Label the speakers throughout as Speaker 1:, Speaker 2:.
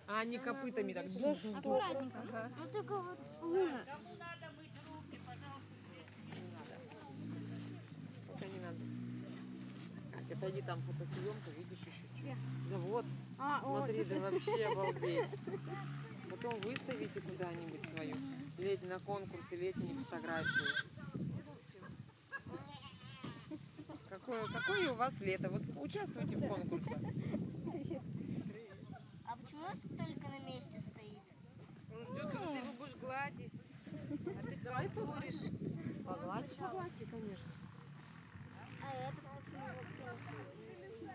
Speaker 1: А они копытами так.
Speaker 2: За что?
Speaker 3: Аккуратненько.
Speaker 1: Ага.
Speaker 3: Вот только вот луна.
Speaker 1: Пока не надо. Катя, отойди, там фотосъемка, видишь еще что. Да вот, смотри, да вообще обалдеть. Потом выставите куда-нибудь свою. На конкурсе летние фотографии. Какое у вас лето? Вот участвуйте в конкурсах.
Speaker 3: А почему он только на месте стоит?
Speaker 1: Он ждет, когда ты его будешь гладить. А ты халтуришь. Погладьте, конечно.
Speaker 3: А это почему вообще?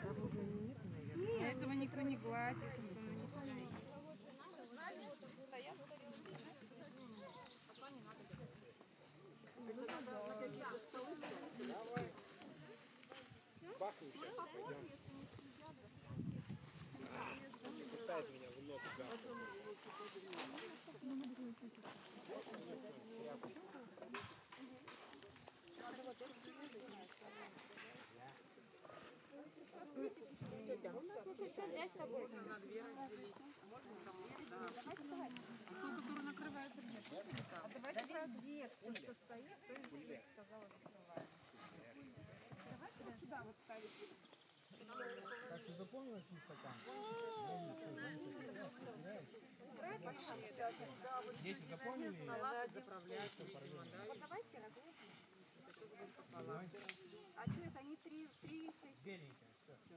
Speaker 1: Там уже нет, наверное.
Speaker 4: Но этого никто не гладит, никто не стоит.
Speaker 5: Пытает меня в ногу, да.
Speaker 2: Так, ты запомнила этот стакан? Дети запомнили?
Speaker 1: Салат заправляйте, видимо, да?
Speaker 4: А что это они три
Speaker 2: Беленькая. Что?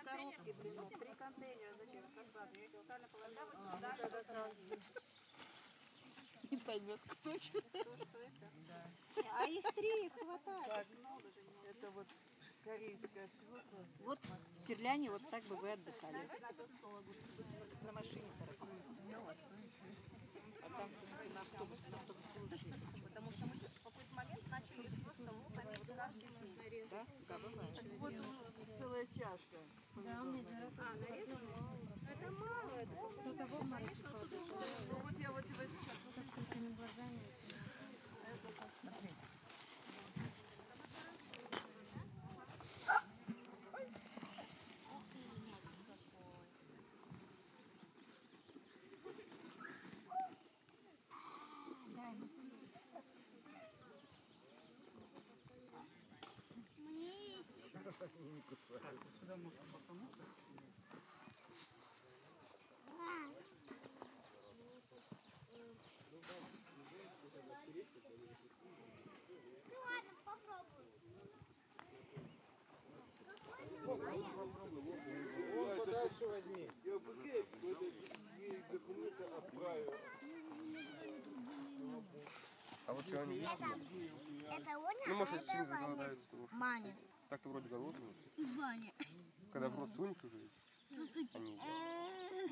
Speaker 4: коробки, блин, 3 контейнера, зачем? Как я специально положила сюда,
Speaker 1: Не поймет, кто что.
Speaker 4: что это. А их 3 хватает, много же.
Speaker 1: Это вот корейская свекла.
Speaker 6: Вот в Терляне вот так бы вы отдыхали. На машине а там на автобус лучше.
Speaker 4: Потому что мы в какой-то момент начали просто луками, вот каждый нужно резать.
Speaker 6: Да? Да, бывает.
Speaker 1: Вот целая чашка.
Speaker 4: Нарезано? Это мало, это конечно, вот я вот его сейчас.
Speaker 5: Они не кусаются.
Speaker 3: Ну ладно, попробуй.
Speaker 5: Вон подальше возьми. Я быстрее документы отправил.
Speaker 7: А вот что они есть?
Speaker 3: Это Оня,
Speaker 7: Ну, может,
Speaker 3: а
Speaker 7: сильно
Speaker 3: это Ваня.
Speaker 7: заголодаются.
Speaker 3: Маня.
Speaker 7: Так-то вроде голодный.
Speaker 3: Ваня.
Speaker 7: Когда в рот сунешь уже, они едят.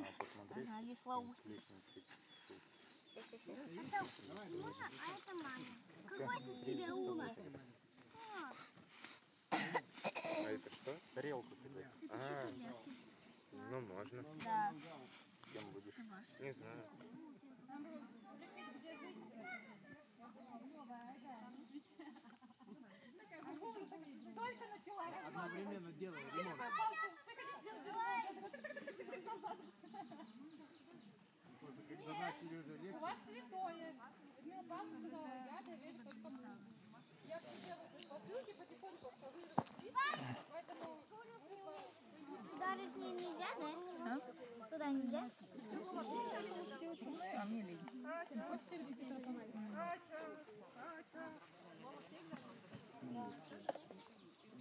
Speaker 7: А посмотреть.
Speaker 3: Ага, веслоухий.
Speaker 7: Лестница.
Speaker 3: Это Уна, а это Маня. Какой ты себе Уна?
Speaker 7: А это что? Тарелка какая-то. А, ну можно.
Speaker 3: Да.
Speaker 7: Кем будешь? Не знаю.
Speaker 2: Одновременно делай ремонт. Когда начали уже легче.
Speaker 4: У вас святое. Людмила Павловна сказала, я доверю только Богу. Я все делаю посылки потихоньку, что вы поэтому
Speaker 3: Туда же к ней нельзя, да? Туда нельзя?
Speaker 6: А мне лень.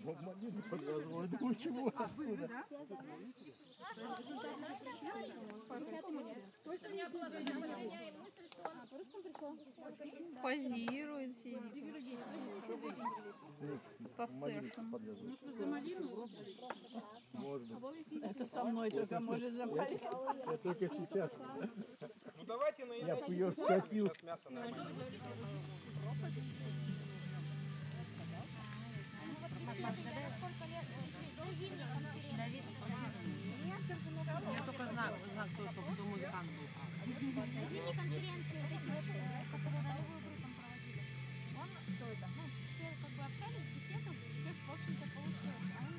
Speaker 2: Боб Малину подвязывал. Думаю, чего? Откуда?
Speaker 4: позирует, сидит. Посыршим.
Speaker 2: Может быть.
Speaker 6: Это со мной только может замолить.
Speaker 2: Я только сейчас.
Speaker 5: Ну давайте наедайте.
Speaker 2: Я ее скосил.
Speaker 5: Сейчас мясо нормально.
Speaker 1: Я только знаю, кто музыкант был.
Speaker 3: Зимние конференции, которые ролевую игру там проводили. Он, все как бы общались, беседовали, и всех, в общем-то, получилось. А он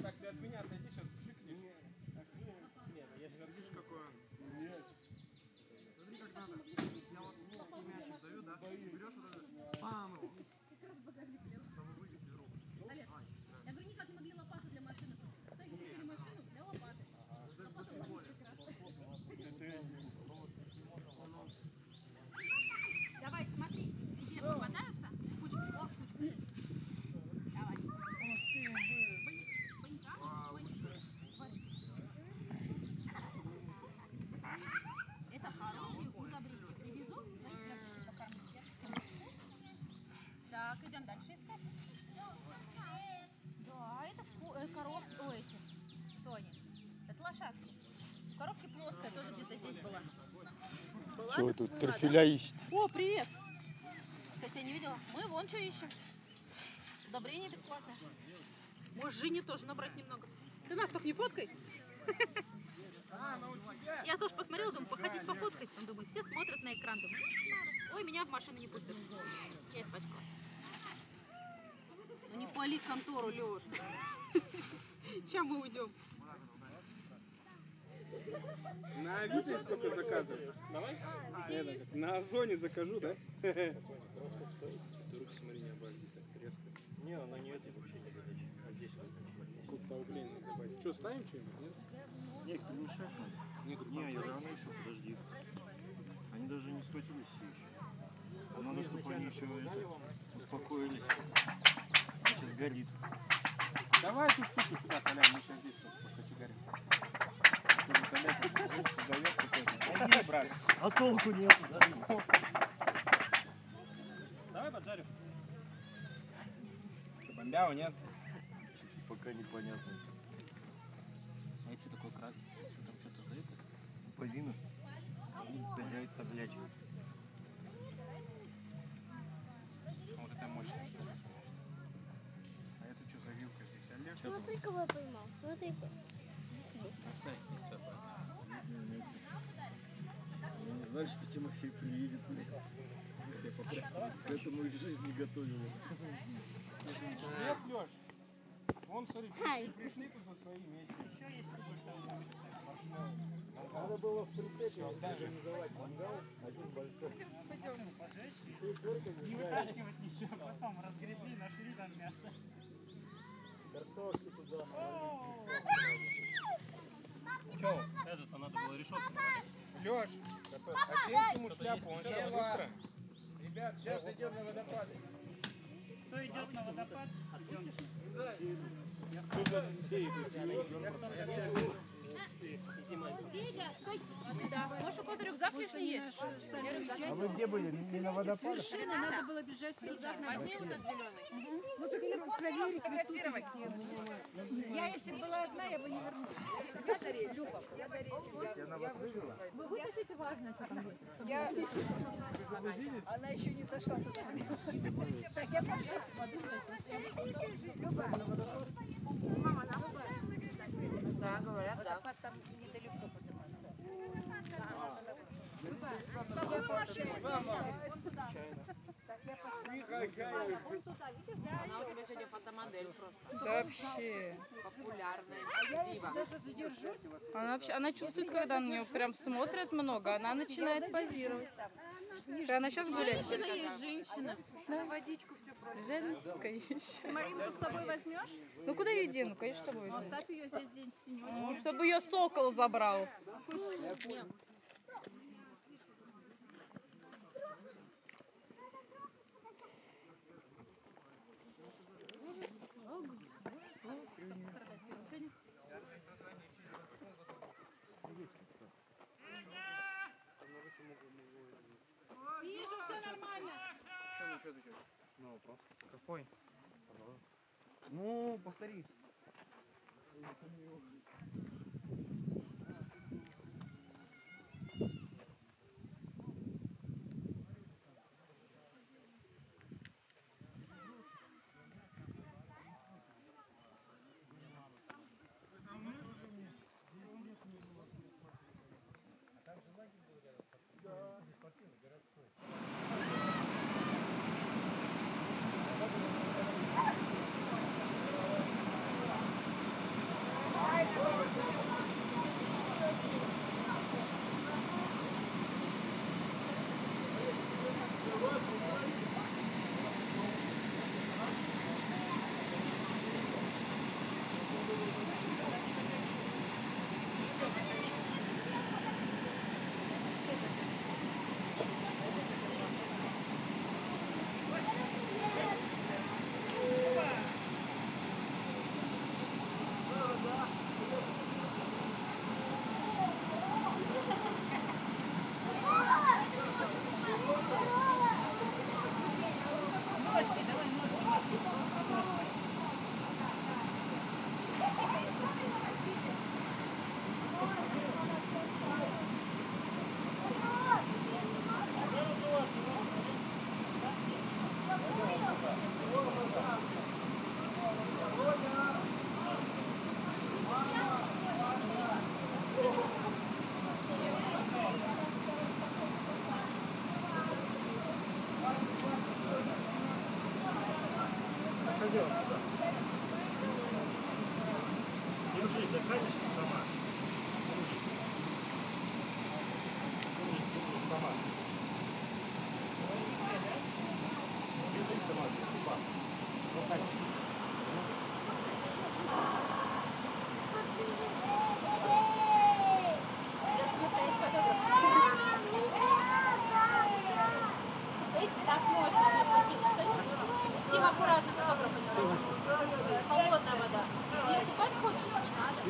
Speaker 5: Так, ты от меня отойди, сейчас шикни. Нет, видишь, какой он? Нет. Смотри, как надо. Я вот мячик даю, да? Берешь вот это, пам его. Чтобы вылез из рук.
Speaker 4: Олег, я говорю, никак не могли лопату для машины. Кстати, купили машину для лопаты. Лопата Давай, смотри, где попадаются кучки. О, кучки. Давай. Это хорошие удобрения. Привезу, знаете, покормить. Так, идем дальше искать. Да, это коровки, ой, эти, что они? Это лошадки. В коробке плоская, тоже где-то здесь была. Была,
Speaker 7: Что вы
Speaker 4: да
Speaker 7: тут
Speaker 4: всплыла,
Speaker 7: трофеля ищете?
Speaker 4: да? О, привет! Кстати, я не видела. Мы вон что ищем. Удобрение бесплатное. Можешь Жене тоже набрать немного. Ты нас только не фоткай. Я тоже посмотрела, думаю, походить пофоткать. Там, думаю, все смотрят на экран. Думаю, ой, меня в машину не пустят. Я испачкалась. Ну не пали контору, Лёш. Сейчас мы уйдем.
Speaker 5: На Авито сколько заказываешь? Давай. На Озоне закажу, да? Руки, смотри, не обожди так резко.
Speaker 2: Не, она не это вообще не горячая. А здесь вот.
Speaker 5: Куда угление добавить. Что, ставим что-нибудь? Нет?
Speaker 2: Не, мешать надо. Не, я рано еще, подожди. Они даже не схватились все еще. Надо, чтобы они еще это, успокоились. Сейчас горит.
Speaker 5: Давай эту штуку сюда, Толян, мы сейчас здесь покочегарим. Чтобы Толян звук создает какой-то. Иди, брат.
Speaker 2: А толку нет, да?
Speaker 5: Давай поджарю. Что, бомбяу, нет?
Speaker 2: Пока непонятно.
Speaker 5: А это такой крас? Там что-то за это?
Speaker 2: Повинно. Хозяйка козлячий.
Speaker 5: Вот это мощная штука. А это что за вилка здесь? Олег?
Speaker 3: Смотри, кого я поймал. Смотри-ка.
Speaker 2: Мы не знали, что Тимофей приедет. К этому их жизнь не готовила.
Speaker 5: Нет, Лёш. Вон, смотри,
Speaker 3: Ай.
Speaker 5: пришли тут за свои вещи. Еще есть
Speaker 2: Надо было в прицепе организовать мангал, один большой.
Speaker 5: не вытаскивать ничего, потом разгребли, нашли там мясо.
Speaker 2: Картошки туда.
Speaker 5: Че? Это-то надо было решетку навалить. Лёш, оденьте ему шляпу, он сейчас быстро. Ребят, сейчас идем на водопады. Кто идет на водопад? Что значит все идут?
Speaker 4: Может, какой-то рюкзак лишний есть?
Speaker 2: А вы где были? Не на водопадах?
Speaker 6: Надо было бежать сюда.
Speaker 4: Возьми вот этот зеленый.
Speaker 6: Ну, так я проверить, фотографировать. Я, если была одна, я бы не вернулась.
Speaker 4: Вы вытащите важное, что там есть.
Speaker 6: Она еще не дошла туда. Так, я пошла.
Speaker 3: Мама, нам
Speaker 1: Да, говорят, да.
Speaker 6: Там недалеко подниматься.
Speaker 1: Она у тебя сегодня фотомодель просто.
Speaker 8: Да вообще.
Speaker 1: Популярная дива.
Speaker 8: Она чувствует, когда на нее прям смотрят много, она начинает позировать. Она сейчас гулять.
Speaker 4: Женщина есть женщина.
Speaker 8: Да. Женская еще.
Speaker 6: Маринку с собой возьмешь?
Speaker 8: Ну куда ее дену? Конечно, с собой возьму.
Speaker 6: Оставь ее здесь где-нибудь.
Speaker 8: Ну, чтобы ее сокол забрал.
Speaker 4: Вижу, все нормально.
Speaker 5: Ну, вопрос. Какой?
Speaker 2: Ну, повтори. Держи, закатишь сама. Сама. Держи сама, Степан.
Speaker 4: Так можно. Тим, аккуратно, фотографа. Холодная вода. Ее купать хочешь? Не надо.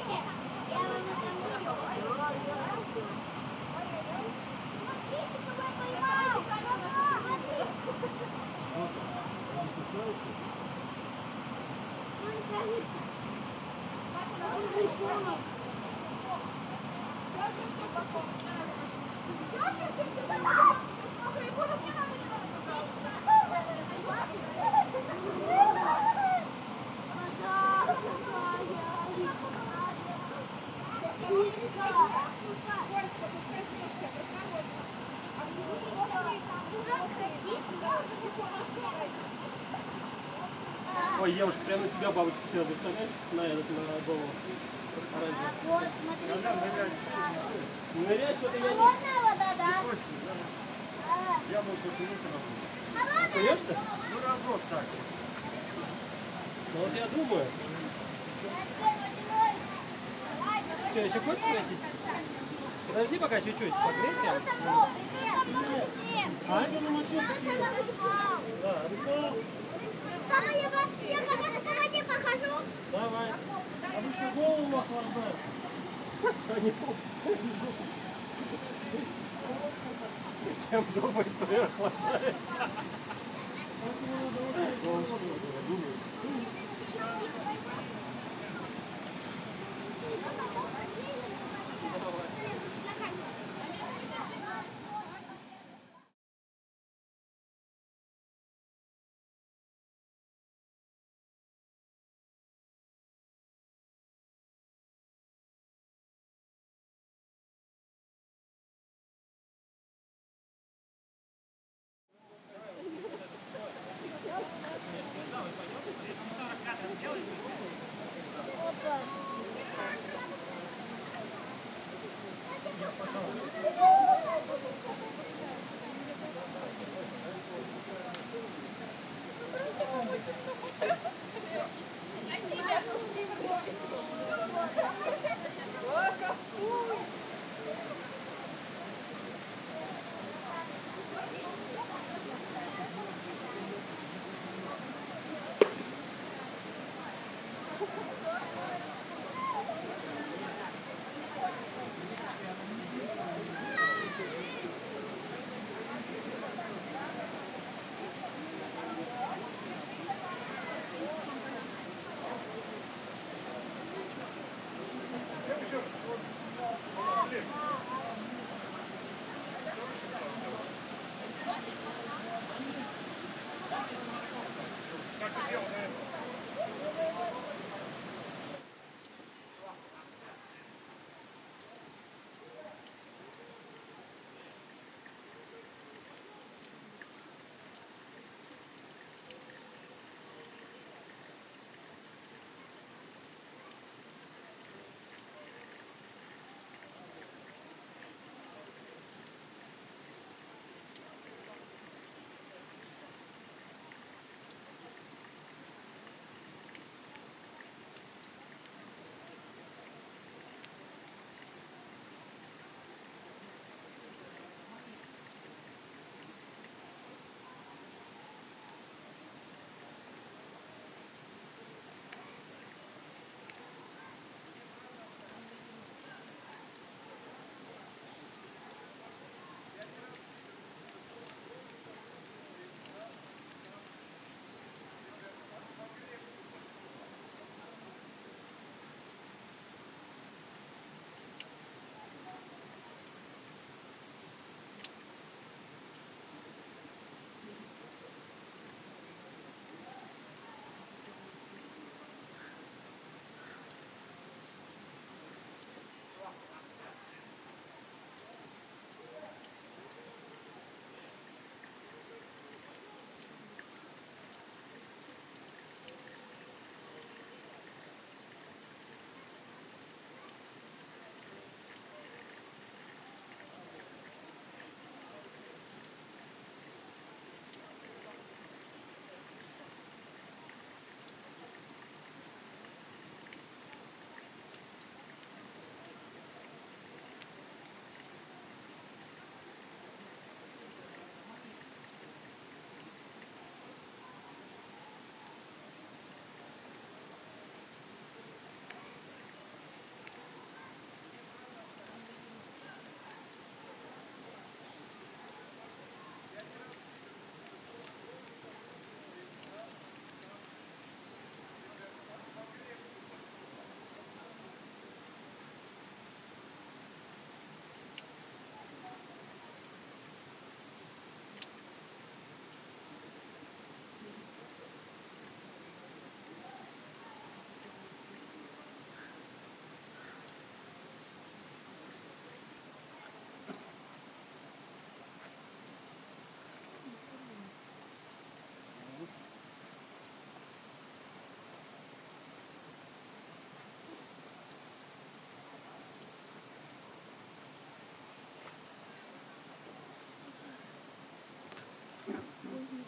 Speaker 4: Нет,
Speaker 5: Ой, девушка, прямо на тебя бабочка села, представляешь? На этот, на голову. Оранжевый.
Speaker 3: Вот, смотри.
Speaker 5: Нырять что-то я не...
Speaker 3: Холодная вода, да?
Speaker 2: Я был покурился на
Speaker 3: Холодная.
Speaker 5: Смеешься?
Speaker 2: Ну разок так.
Speaker 5: Ну вот я думаю. Что, еще хочешь пройтись? Подожди пока чуть-чуть, погрей прям. А? Да, рука.
Speaker 3: Папа, я по воде похожу.
Speaker 5: Давай. А вы что, голову охлаждаете? Они чем думает, то и охлаждает.
Speaker 3: Опа.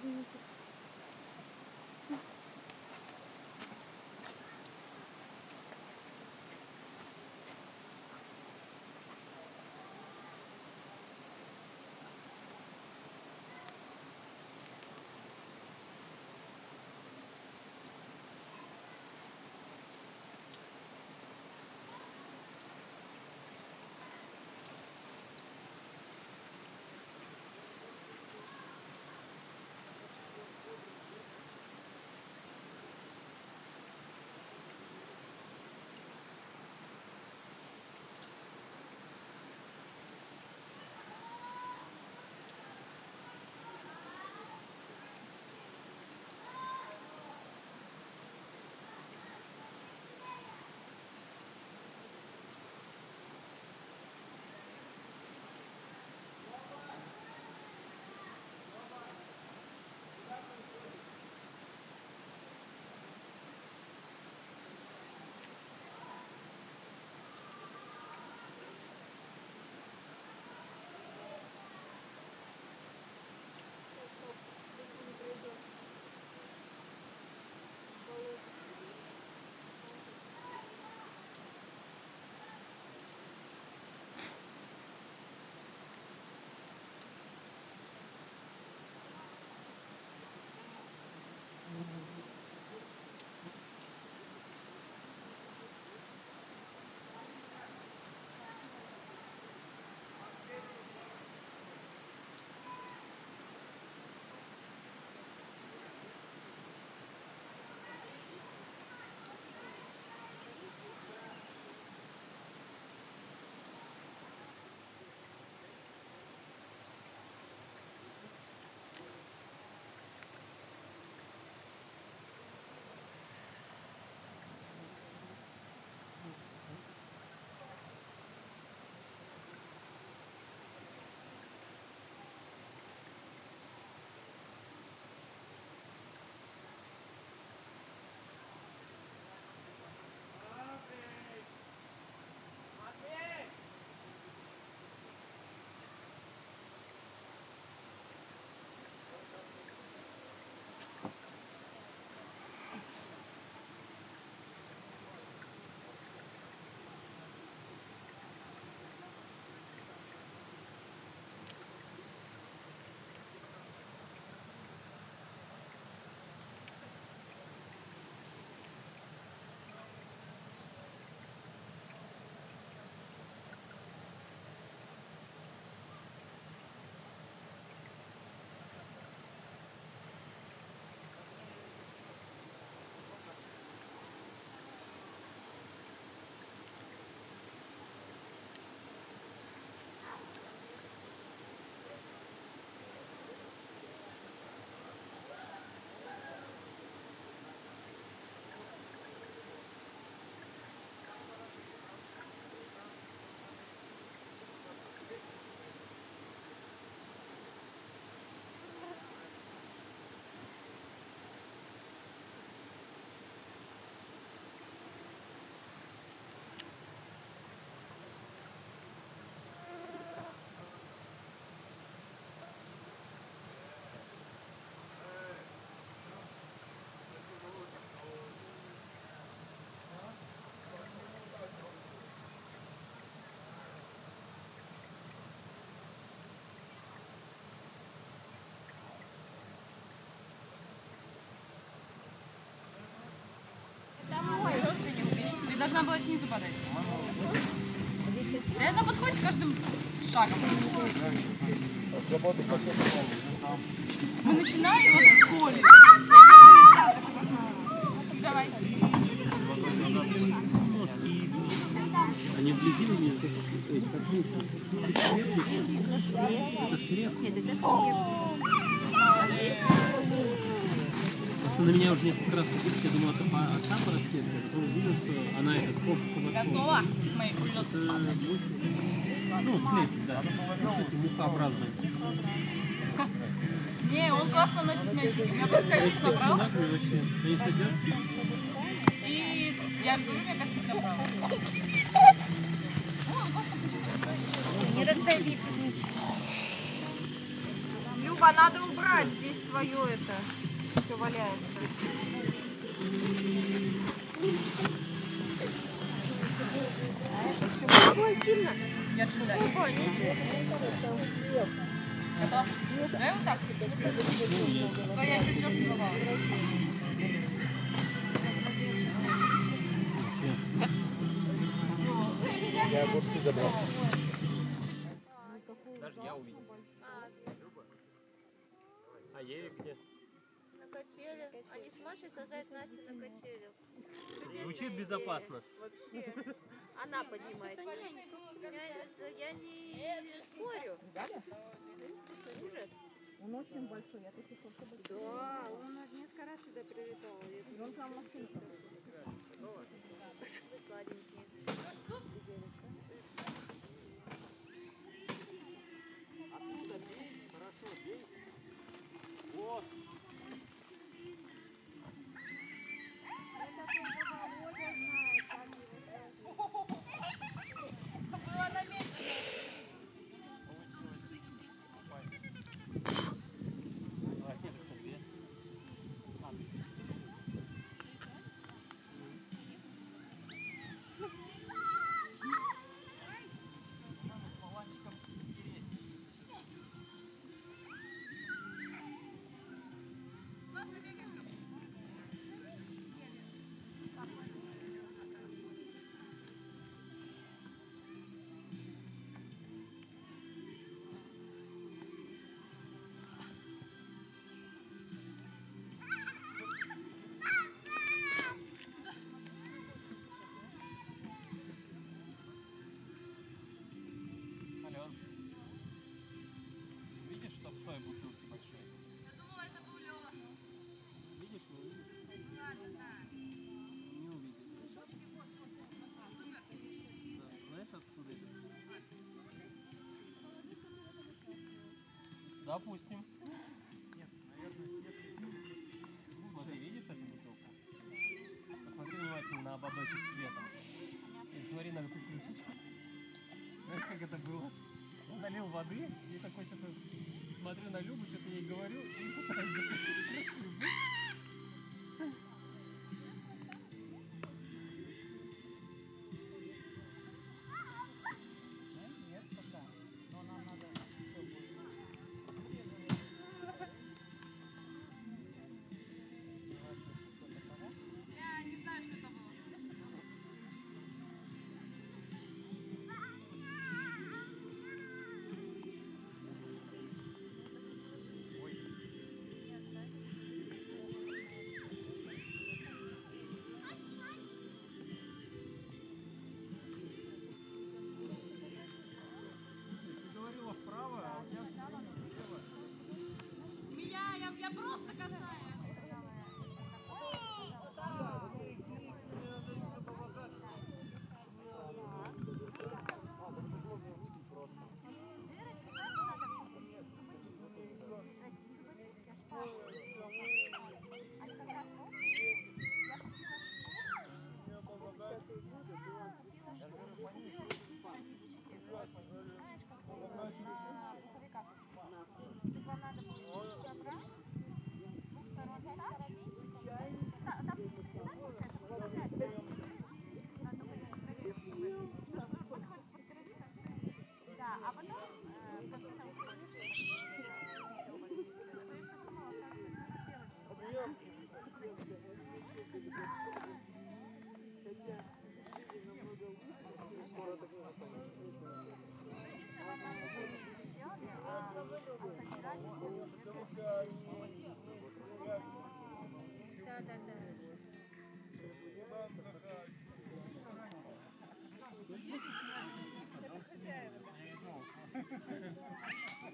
Speaker 3: извините.
Speaker 8: Ты должна была снизу падать. Это подходит с каждым шагом. Мы начинали вот в школе. Давай.
Speaker 5: Они вблизи у меня, то есть как будто. Это след? Нет, это след. На меня уже несколько раз я думал, это отца расцветка, а потом увидел, что она этот хоп.
Speaker 8: Готова? Мои придется.
Speaker 5: Ну, след, да. Мухообразный.
Speaker 8: Не, он классно носит мячик. У меня просто косит направо.
Speaker 5: Они садятся.
Speaker 8: И я же говорю, у меня косит направо.
Speaker 3: Не раздави.
Speaker 8: Люба,
Speaker 6: Опа, надо убрать, здесь твое это, все валяется.
Speaker 8: Я туда. Готов? Давай вот так. Твоя чуть
Speaker 7: Я огурцы забрал.
Speaker 5: Даже я увидел. А Ерик где?
Speaker 3: На качелях. Они с Машей сажают Настю на качелях.
Speaker 5: Звучит безопасно.
Speaker 3: Вообще. Она поднимает. Я не спорю. Ужас.
Speaker 6: Он очень большой, я таких вообще большой.
Speaker 3: Да, он несколько раз сюда прилетал.
Speaker 6: Он там машинка.
Speaker 3: Сладенький.
Speaker 5: Оттуда бей, хорошо, бей. Вот.
Speaker 8: Было намечено.
Speaker 5: Ракеточка две. Ален, видишь, что в той бутылке большой?
Speaker 8: Я думала, это был Лёва.
Speaker 5: Видишь, не увидишь? Не увидишь. Да, знаешь, откуда это? Допустим. Нет, наверное, смотри, видишь эту бутылку? Посмотри внимательно на ободочек цветом. И смотри на эту крышечку. Знаешь, как это было? Я налил воды и такой что-то смотрю на Любу, что-то ей говорю и пытаюсь запустить крышку.
Speaker 6: Нет, пока. Но нам надо
Speaker 8: Я не знаю, что это было.
Speaker 5: Ты говорила вправо, а у тебя слева.
Speaker 8: Я просто касаюсь.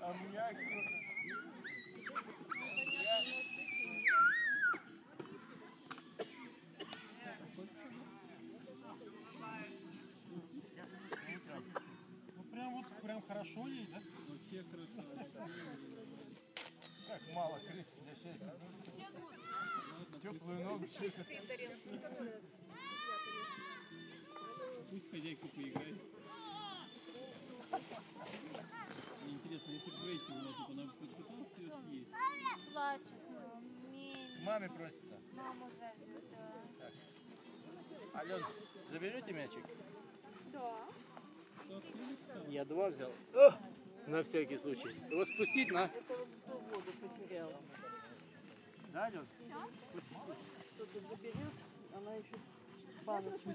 Speaker 5: А у меня прям хорошо ей, да? Вообще хорошо. Как мало крыс для счастья. Теплую ногу. Пусть хозяйка поиграет. Мне интересно, если бы Грейси была, типа, она бы подписалась, маме просится.
Speaker 3: Маму зовет, да.
Speaker 5: Ален, заберете мячик?
Speaker 3: Да.
Speaker 5: Я 2 взял. На всякий случай. Его спустить на.
Speaker 6: Это вот кто воду потеряла.
Speaker 5: Да, Ален?
Speaker 6: Кто-то заберет, она еще баночку.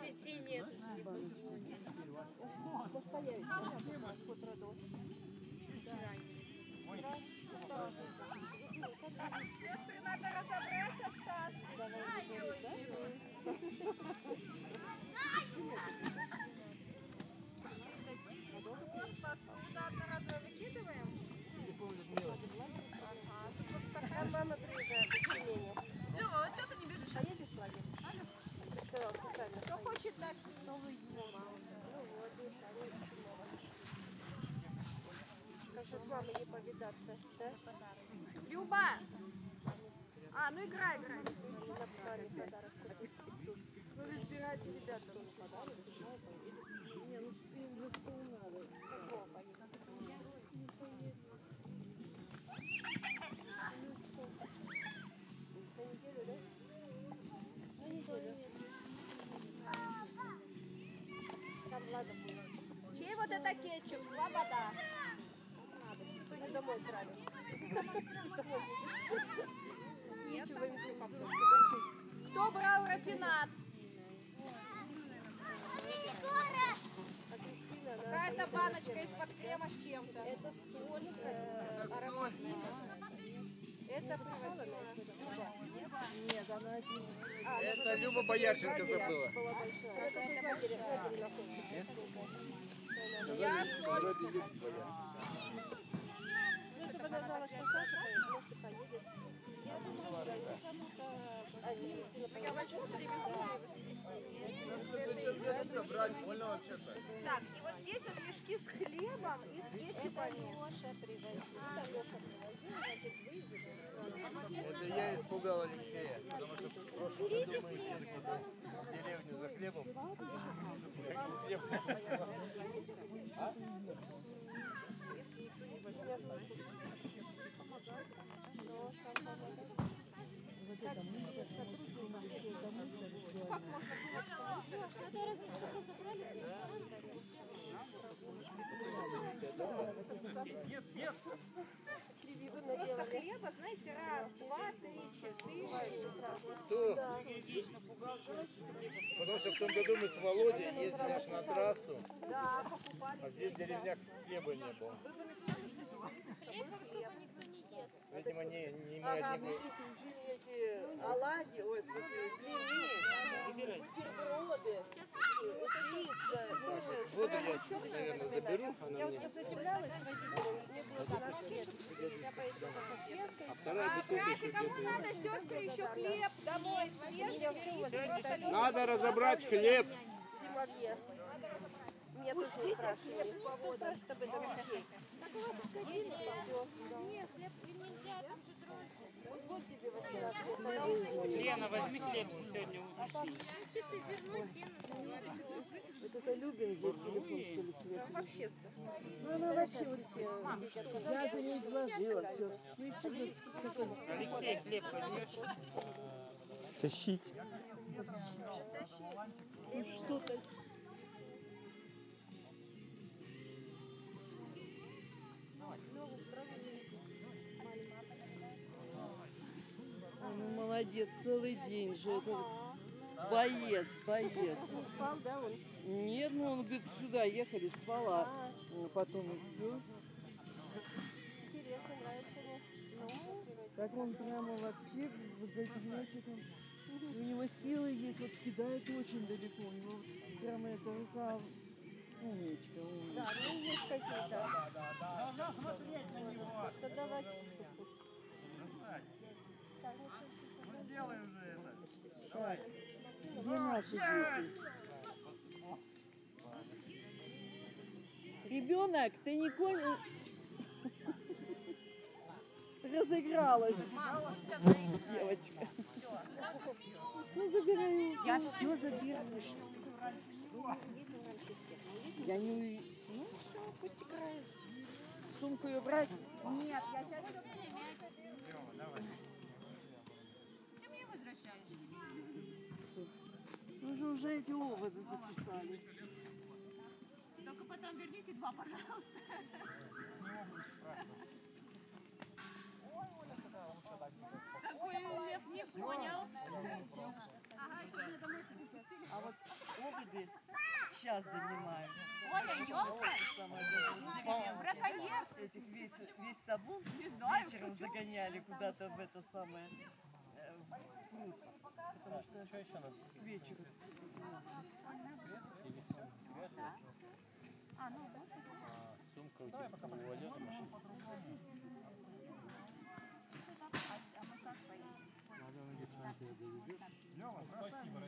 Speaker 3: Сети нет. Надо разобрать остатки. Посуда одноразово выкидываем? Ага. Тут вот стакан мама приезжает. Лёва, вот что ты не бежишь? Поедешь в лагерь? Кто хочет так? Как с мамой не повидаться, да? Люба! А, ну играй. Вы разбираете ребят, кто на подарок.
Speaker 6: Не, ну им же что надо.
Speaker 3: Чей вот это кетчуп? Слобода. Вы домой брали. Нет. Кто брал рафинад? Какая-то баночка из-под крема с чем-то. Это соль ароматная. Это привозила Люба.
Speaker 6: Нет, она один.
Speaker 5: Это Люба Боярченко забыла.
Speaker 3: Я соль.
Speaker 6: Если бы нажала, что Саша поедет, может, и поедет.
Speaker 3: Я возьму, привезу.
Speaker 5: Брать больно вообще-то.
Speaker 3: Так, и вот здесь вот мешки с хлебом и с кетчупами.
Speaker 6: Леша привозил. Это Леша привозил, значит, выйдет.
Speaker 5: Это я испугал Алексея, потому что в прошлом году мы ездили в деревню за хлебом.
Speaker 3: Просто хлеба, знаете, раз, два, три, четыре.
Speaker 5: Потому что в том году мы с Володей ездили аж на трассу,
Speaker 3: Да, покупали.
Speaker 5: а здесь в деревнях хлеба не было.
Speaker 3: Вы бы написали, что у вас с собой хлеб.
Speaker 5: Видимо, не мы
Speaker 6: Ага,
Speaker 5: одни
Speaker 6: мы
Speaker 5: были.
Speaker 6: жили эти оладьи, ой, в смысле, блины, бутерброды, пицца.
Speaker 5: Воду я, наверное, заберу, она
Speaker 6: Я вот
Speaker 5: мне.
Speaker 6: сопротивлялась водителю, мне было 12 лет. Я поехала со Светкой.
Speaker 5: А вторая бутылка
Speaker 3: Братья,
Speaker 5: еще
Speaker 3: кому
Speaker 5: где-то.
Speaker 3: надо, сестры, еще хлеб домой свежий.
Speaker 5: Надо разобрать хлеб.
Speaker 6: В зимовье. Нет, уж не спрашивали. Спрашивают об этом детей. Так у вас сходили, все.
Speaker 3: Нет, хлеб нельзя, там же дрожжи.
Speaker 6: Вот тебе 18 лет.
Speaker 9: Лена, возьми хлеб сегодня
Speaker 3: Чисто зерно, сено.
Speaker 6: Это Любин же телефон, что ли, Свет?
Speaker 3: Вообще.
Speaker 6: Ну, она вообще вот все. Я за ней сложила все. Ну и что же такое?
Speaker 9: Алексей, хлеб возьмешь?
Speaker 2: Тащить.
Speaker 6: Ну что-то. Ну, молодец, целый день же. Это боец.
Speaker 3: Не спал, да, он?
Speaker 6: Нет, ну он говорит, сюда ехали, спала. Потом все.
Speaker 3: Интересно, нравится мне. Ну,
Speaker 6: Так он прямо вообще вот за этим мячиком. У него силы есть, вот кидает очень далеко. У него прямо эта рука умничка.
Speaker 3: да, ну есть какие-то.
Speaker 5: Должна смотреть на него.
Speaker 3: Да давайте.
Speaker 5: Ну сделай уже это. Давай.
Speaker 6: Где наши дети? Ребенок, ты не понял? Разыгралась. Девочка. Ну, забирай.
Speaker 3: Я все забираю.
Speaker 6: Я не уви-
Speaker 3: Ну все, пусть играет.
Speaker 6: Сумку ее брать?
Speaker 3: Нет, я сейчас
Speaker 4: Ты мне возвращаешь.
Speaker 6: Мы же уже эти оводы записали.
Speaker 4: Только потом верните 2, пожалуйста. Какой лев, не понял. Ага, еще мне домой запустили.
Speaker 6: А вот оводы сейчас донимают.
Speaker 4: Оля, ёлка. Браконьер.
Speaker 6: Этих весь табун
Speaker 4: Не знаю,
Speaker 6: вечером загоняли куда-то в это самое в пруд. Потому что
Speaker 7: Что еще надо?
Speaker 6: к вечеру.
Speaker 4: А, ну да.
Speaker 7: Сумка у тебя увалила машина.
Speaker 4: А мы как поедем?
Speaker 7: Надо на Спасибо,